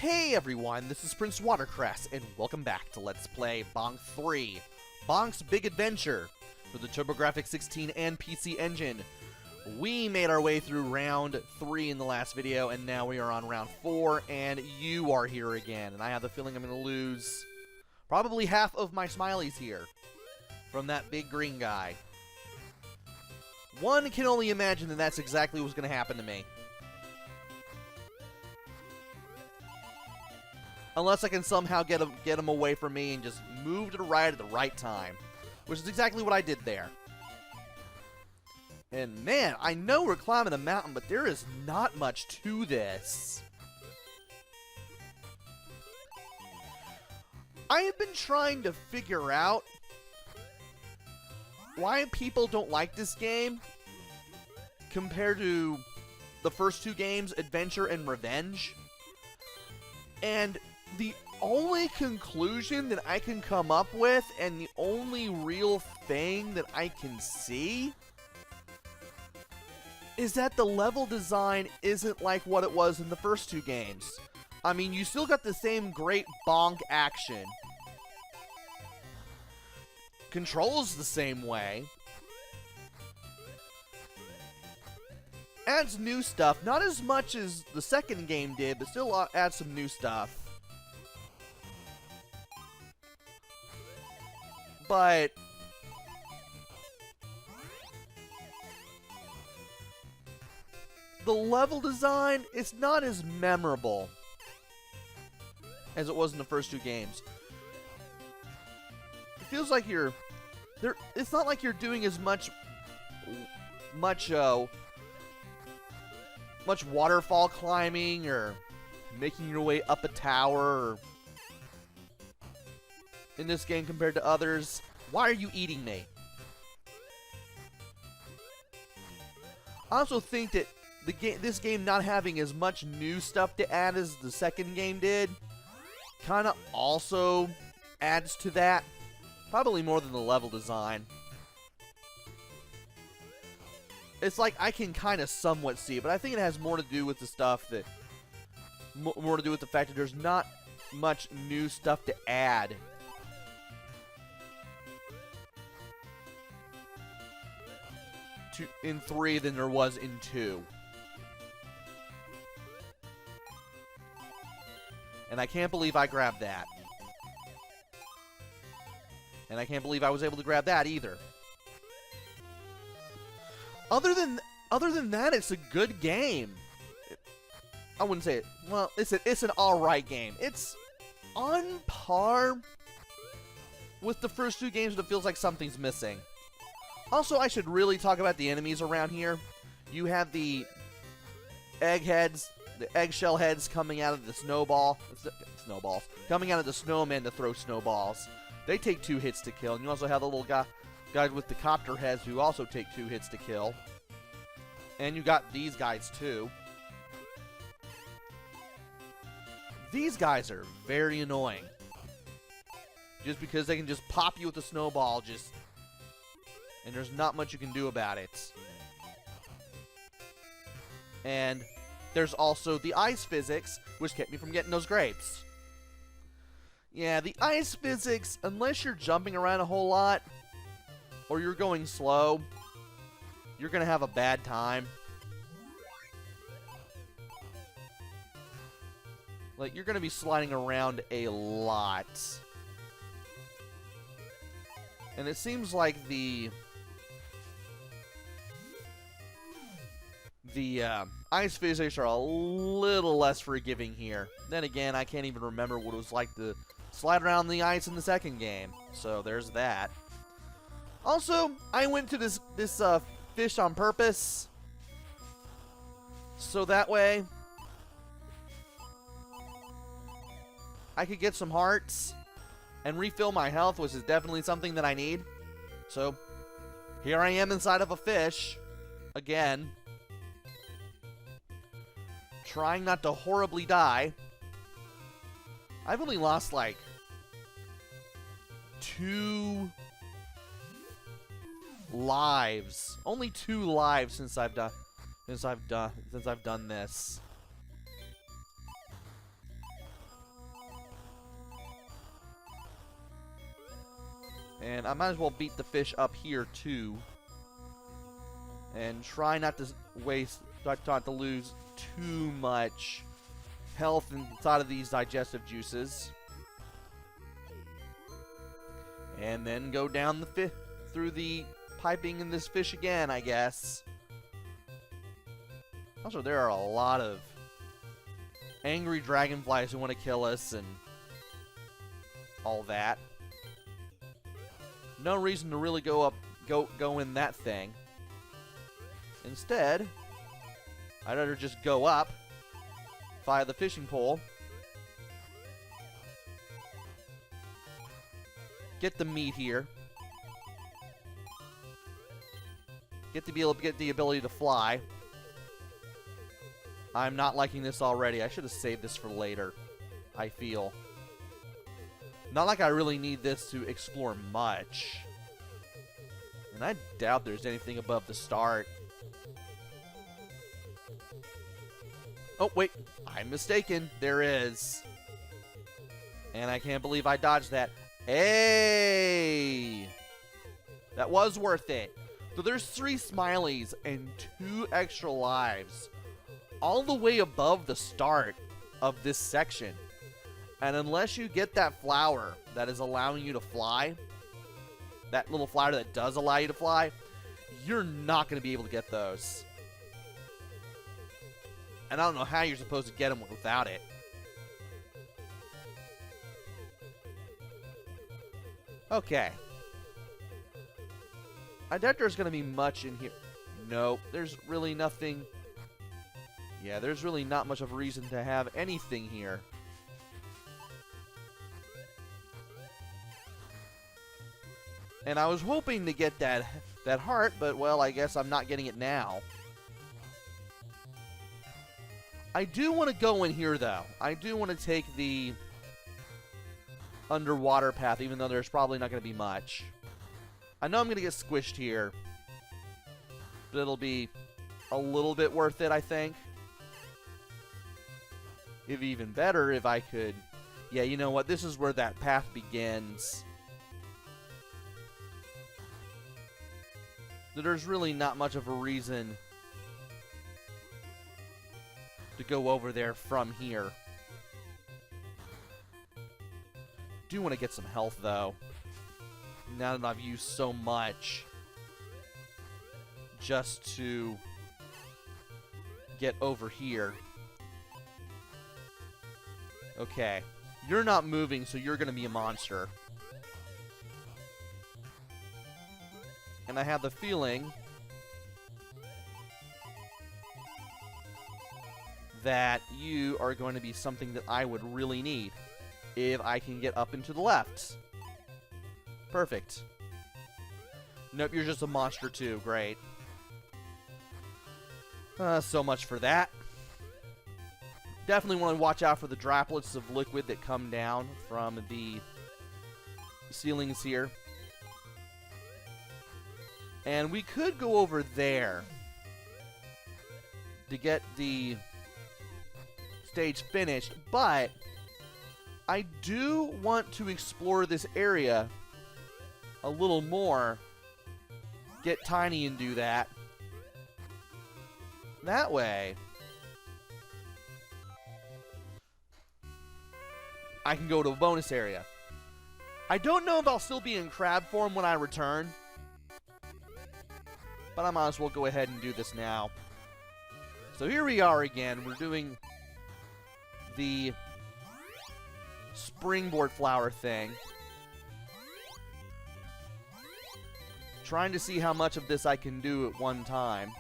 Hey everyone, this is PrinceWatercress, and welcome back to Let's Play Bonk 3, Bonk's Big Adventure, for the TurboGrafx-16 and PC Engine. We made our way through round 3 in the last video, and now we are on round 4, and you are here again, and I have the feeling I'm going to lose probably half of my smileys here from that big green guy. One can only imagine that that's exactly what's going to happen to me. Unless I can somehow get him away from me and just move to the right at the right time. Which is exactly what I did there. And man, I know we're climbing a mountain, but there is not much to this. I have been trying to figure out why people don't like this game compared to the first two games, Adventure and Revenge. And the only conclusion that I can come up with, and the only real thing that I can see, is that the level design isn't like what it was in the first two games. I mean, you still got the same great bonk action. Controls the same way. Adds new stuff, not as much as the second game did, but still adds some new stuff. But the level design is not as memorable as it was in the first two games. It feels like you're there. It's not like you're doing as much waterfall climbing or making your way up a tower or in this game compared to others. Why are you eating me? I also think that this game not having as much new stuff to add as the second game did kind of also adds to that. Probably more than the level design. It's like I can kind of somewhat see it, but I think it has more to do with the stuff that... more to do with the fact that there's not much new stuff to add. In 3 than there was in 2. And I can't believe I grabbed that. And I can't believe I was able to grab that either. Other than that, it's a good game. I wouldn't say it. Well, it's an alright game. It's on par with the first two games, but it feels like something's missing. Also, I should really talk about the enemies around here. You have the eggheads, the eggshell heads coming out of the snowballs, coming out of the snowmen to throw snowballs. They take 2 hits to kill. And you also have the little guys with the copter heads who also take 2 hits to kill. And you got these guys too. These guys are very annoying. Just because they can just pop you with a snowball, and there's not much you can do about it. And there's also the ice physics, which kept me from getting those grapes. Yeah, the ice physics, unless you're jumping around a whole lot, or you're going slow, you're going to have a bad time. Like, you're going to be sliding around a lot. And it seems like the ice physics are a little less forgiving here. Then again, I can't even remember what it was like to slide around the ice in the second game. So there's that. Also, I went to this fish on purpose. So that way I could get some hearts and refill my health, which is definitely something that I need. So here I am inside of a fish again. Trying not to horribly die. I've only lost like 2 lives. Only 2 lives since I've done this. And I might as well beat the fish up here, too. And try not to not to lose too much health inside of these digestive juices. And then go down the through the piping in this fish again, I guess. Also, there are a lot of angry dragonflies who want to kill us and all that. No reason to really go in that thing. Instead, I'd rather just go up via the fishing pole, get the meat here, get the ability to fly. I'm not liking this already. I should have saved this for later, I feel. Not like I really need this to explore much. And I doubt there's anything above the start. Oh, wait. I'm mistaken. There is. And I can't believe I dodged that. Hey! That was worth it. So there's 3 smileys and 2 extra lives all the way above the start of this section. And unless you get that flower that is allowing you to fly, that little flower that does allow you to fly, you're not going to be able to get those. And I don't know how you're supposed to get them without it. Okay. I doubt there's going to be much in here. Nope, there's really nothing. Yeah, there's really not much of a reason to have anything here. And I was hoping to get that heart, but, well, I guess I'm not getting it now. I do want to go in here, though. I do want to take the underwater path, even though there's probably not going to be much. I know I'm going to get squished here, but it'll be a little bit worth it, I think. It'd be even better if I could... Yeah, you know what? This is where that path begins. There's really not much of a reason to go over there from here. Do want to get some health, though. Now that I've used so much just to get over here. Okay. You're not moving, so you're going to be a monster. And I have the feeling that you are going to be something that I would really need if I can get up and to the left. Perfect. Nope, you're just a monster too. Great. So much for that. Definitely want to watch out for the droplets of liquid that come down from the ceilings here. And we could go over there to get the stage finished, but I do want to explore this area a little more. Get tiny and do that. That way, I can go to a bonus area. I don't know if I'll still be in crab form when I return, but I might as well go ahead and do this now. So here we are again. We're doing the springboard flower thing. Trying to see how much of this I can do at one time.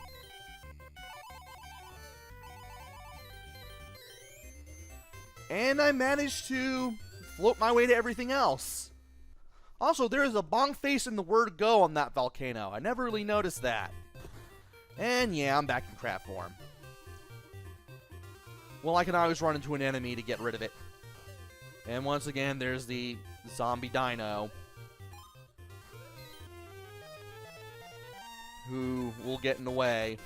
And I managed to float my way to everything else. Also, there is a bonk face in the word go on that volcano. I never really noticed that. And yeah, I'm back in crab form. Well, I can always run into an enemy to get rid of it. And once again, there's the zombie dino, who will get in the way.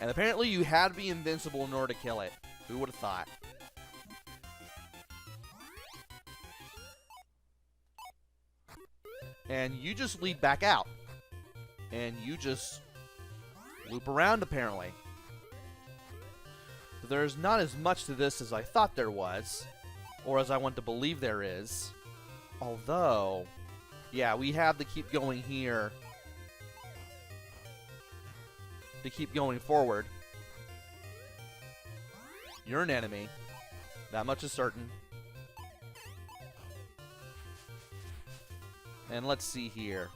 And apparently you had to be invincible in order to kill it. Who would have thought? And you just lead back out. And you just loop around, apparently. There's not as much to this as I thought there was, or as I want to believe there is. Although, yeah, we have to keep going here to keep going forward. You're an enemy. That much is certain. And let's see here.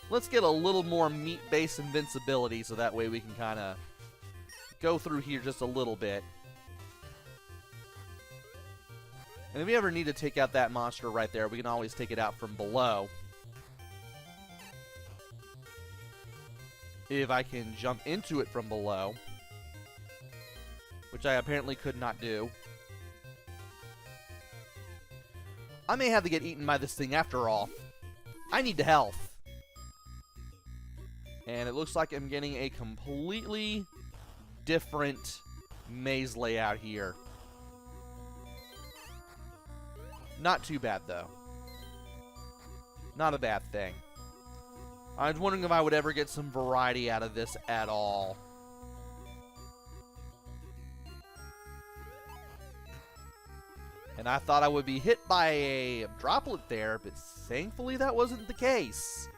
Let's get a little more meat-based invincibility so that way we can kind of go through here just a little bit. And if we ever need to take out that monster right there, we can always take it out from below. If I can jump into it from below, which I apparently could not do. I may have to get eaten by this thing after all. I need the health. And it looks like I'm getting a completely different maze layout here. Not too bad, though. Not a bad thing. I was wondering if I would ever get some variety out of this at all. And I thought I would be hit by a droplet there, but thankfully that wasn't the case.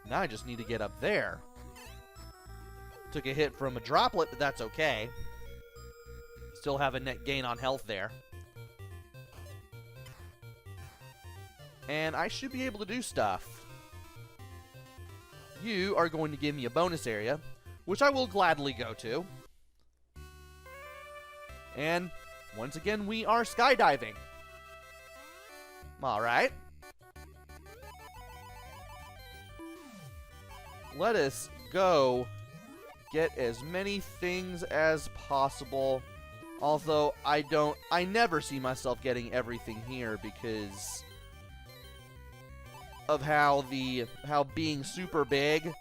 Now I just need to get up there. Took a hit from a droplet, but that's okay. Still have a net gain on health there. And I should be able to do stuff. You are going to give me a bonus area, which I will gladly go to. And once again, we are skydiving. Alright. Let us go get as many things as possible. Although I never see myself getting everything here because of how being super big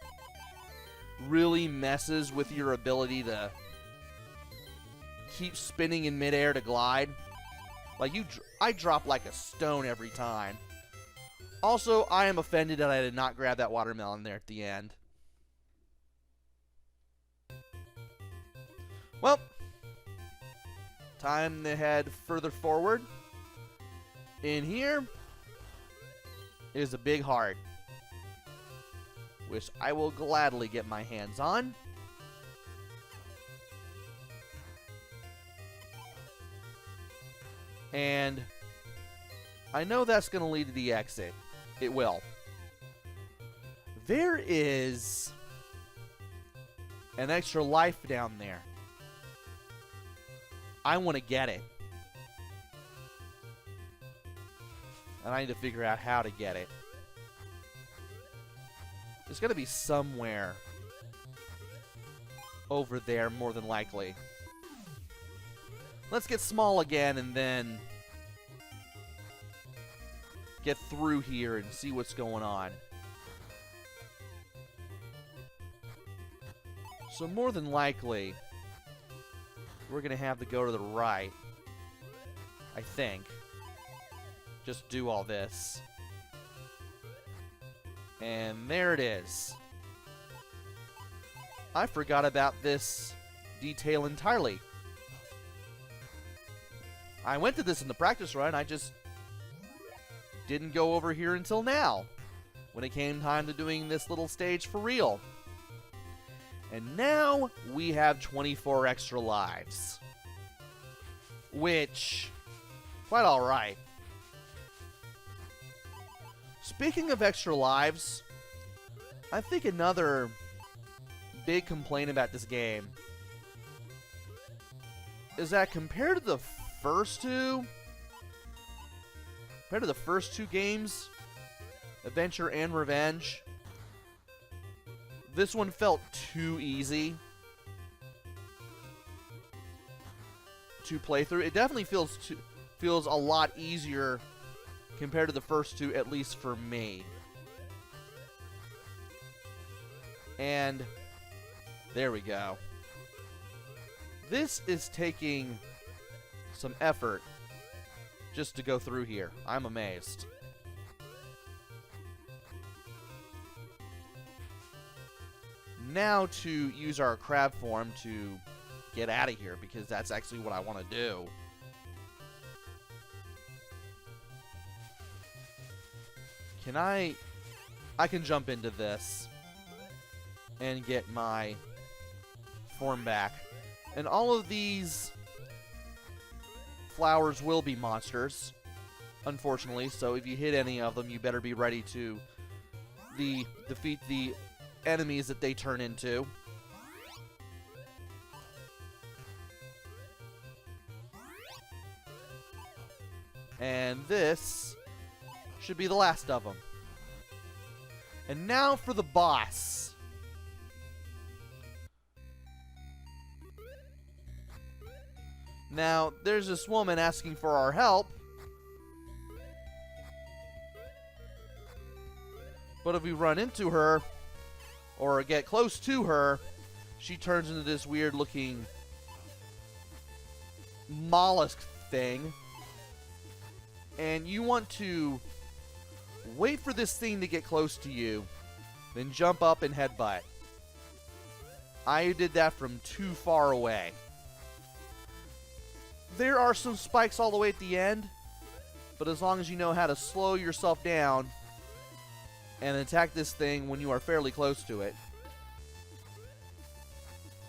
really messes with your ability to keep spinning in midair to glide. Like I drop like a stone every time. Also, I am offended that I did not grab that watermelon there at the end. Well, time to head further forward. In here is a big heart, which I will gladly get my hands on. And I know that's going to lead to the exit. It will. There is an extra life down there. I want to get it. And I need to figure out how to get it. There's going to be somewhere over there, more than likely. Let's get small again and then get through here and see what's going on. So more than likely, we're going to have to go to the right, I think. Just do all this. And there it is. I forgot about this detail entirely. I went to this in the practice run, I just didn't go over here until now, when it came time to doing this little stage for real. And now we have 24 extra lives. Which, quite alright. Speaking of extra lives, I think another big complaint about this game is that compared to the first two games, Adventure and Revenge, this one felt too easy to play through. It definitely feels a lot easier compared to the first two, at least for me. And there we go. This is taking some effort just to go through here. I'm amazed. Now to use our crab form to get out of here, because that's actually what I want to do. Can I can jump into this and get my form back. And all of these flowers will be monsters, unfortunately, so if you hit any of them, you better be ready to defeat the enemies that they turn into. And this should be the last of them. And now for the boss. Now, there's this woman asking for our help. But if we run into her, or get close to her, she turns into this weird looking mollusk thing. And you want to wait for this thing to get close to you, then jump up and headbutt. I did that from too far away. There are some spikes all the way at the end, but as long as you know how to slow yourself down and attack this thing when you are fairly close to it,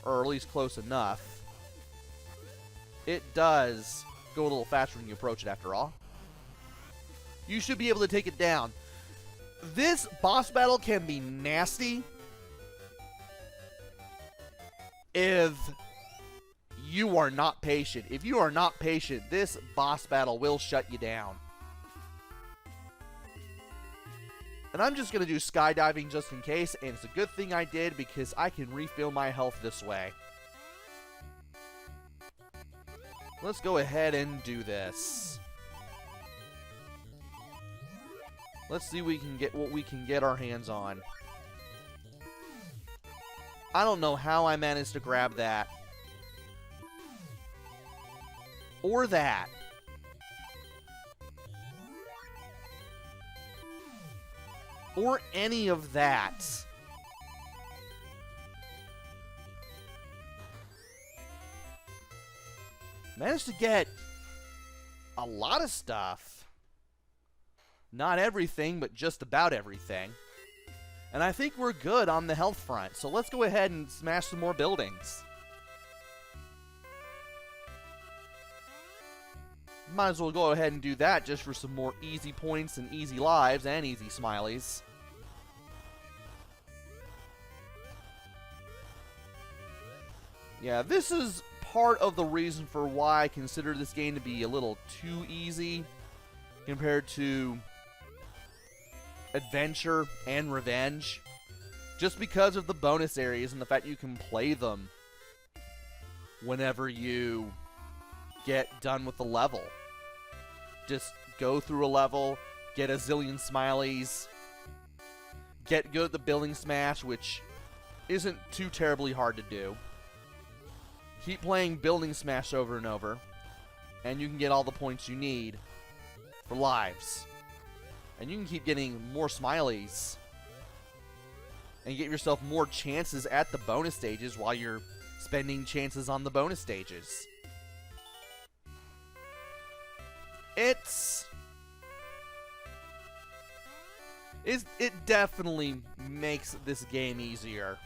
or at least close enough, it does go a little faster when you approach it after all. You should be able to take it down. This boss battle can be nasty if you are not patient. If you are not patient, this boss battle will shut you down. And I'm just going to do skydiving just in case, and it's a good thing I did because I can refill my health this way. Let's go ahead and do this. Let's see what we can get our hands on. I don't know how I managed to grab that. Or that. Or any of that. Managed to get a lot of stuff. Not everything, but just about everything. And I think we're good on the health front. So let's go ahead and smash some more buildings. Might as well go ahead and do that just for some more easy points and easy lives and easy smileys. Yeah, this is part of the reason for why I consider this game to be a little too easy compared to Adventure and Revenge. Just because of the bonus areas and the fact you can play them whenever you get done with the level. Just go through a level, get a zillion smileys, get good at the building smash, which isn't too terribly hard to do. Keep playing building smash over and over, and you can get all the points you need for lives. And you can keep getting more smileys and get yourself more chances at the bonus stages while you're spending chances on the bonus stages. It definitely makes this game easier.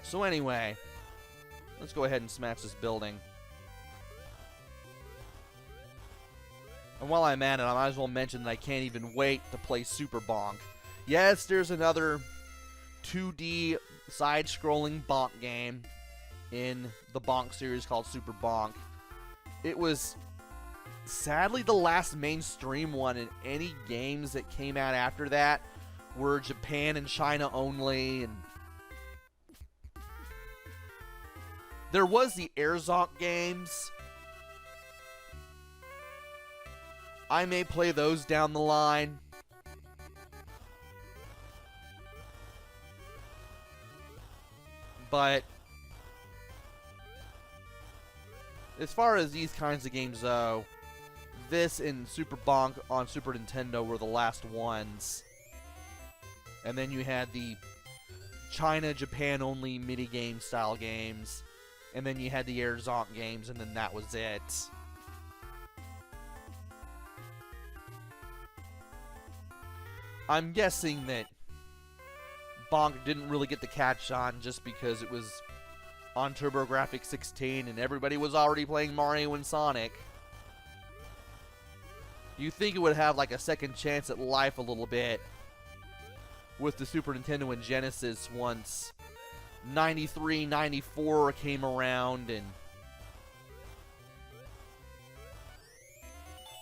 So anyway, let's go ahead and smash this building. And while I'm at it, I might as well mention that I can't even wait to play Super Bonk. Yes, there's another 2D side-scrolling Bonk game in the Bonk series called Super Bonk. It was sadly the last mainstream one, and any games that came out after that were Japan and China only, and there was the Airzonk games. I may play those down the line. But as far as these kinds of games, though, this and Super Bonk on Super Nintendo were the last ones. And then you had the China, Japan only minigame style games. And then you had the Air Zonk games, and then that was it. I'm guessing that Bonk didn't really get the catch on just because it was on TurboGrafx 16 and everybody was already playing Mario and Sonic. You think it would have like a second chance at life a little bit with the Super Nintendo and Genesis once 93, 94 came around and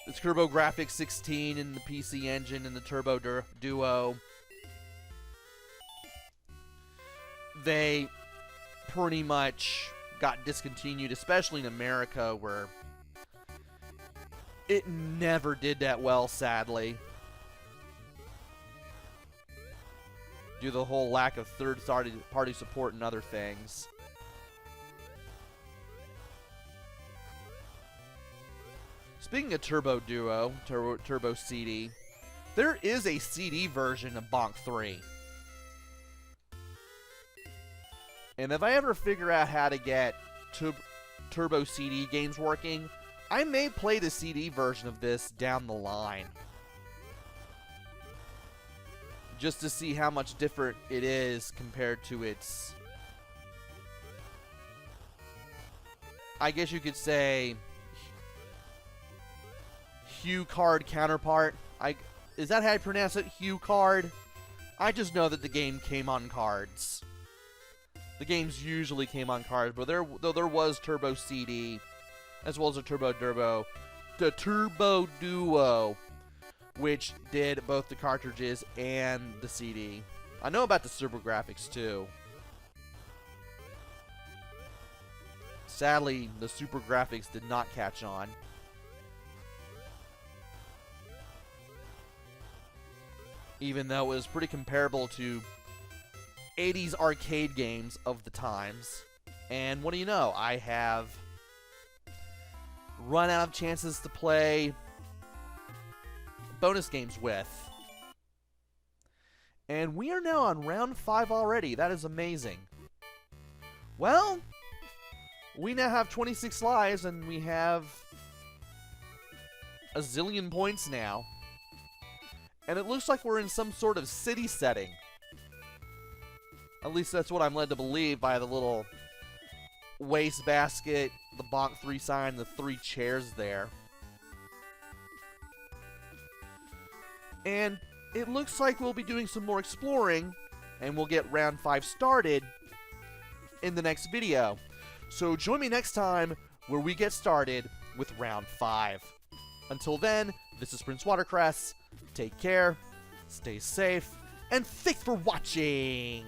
the TurboGrafx 16 and the PC Engine and the Turbo Duo. They pretty much got discontinued, especially in America, where it never did that well, sadly. Due to the whole lack of third-party support and other things. Speaking of Turbo Duo, Turbo CD, there is a CD version of Bonk 3. And if I ever figure out how to get Turbo CD games working, I may play the CD version of this down the line. Just to see how much different it is compared to its, I guess you could say, Hue card counterpart. Is that how I pronounce it? Hue card? I just know that the game came on cards. The games usually came on cards, but there was Turbo CD, as well as the Turbo Duo, which did both the cartridges and the CD. I know about the TurboGrafx too. Sadly, the TurboGrafx did not catch on. Even though it was pretty comparable to 80s arcade games of the times. And what do you know? I have run out of chances to play bonus games with. And we are now on round 5 already. That is amazing. Well, we now have 26 lives and we have a zillion points now. And it looks like we're in some sort of city setting. At least that's what I'm led to believe by the little wastebasket, the Bonk 3 sign, the 3 chairs there. And it looks like we'll be doing some more exploring, and we'll get round 5 started in the next video. So join me next time where we get started with round 5. Until then, this is PrinceWatercress. Take care, stay safe, and thanks for watching!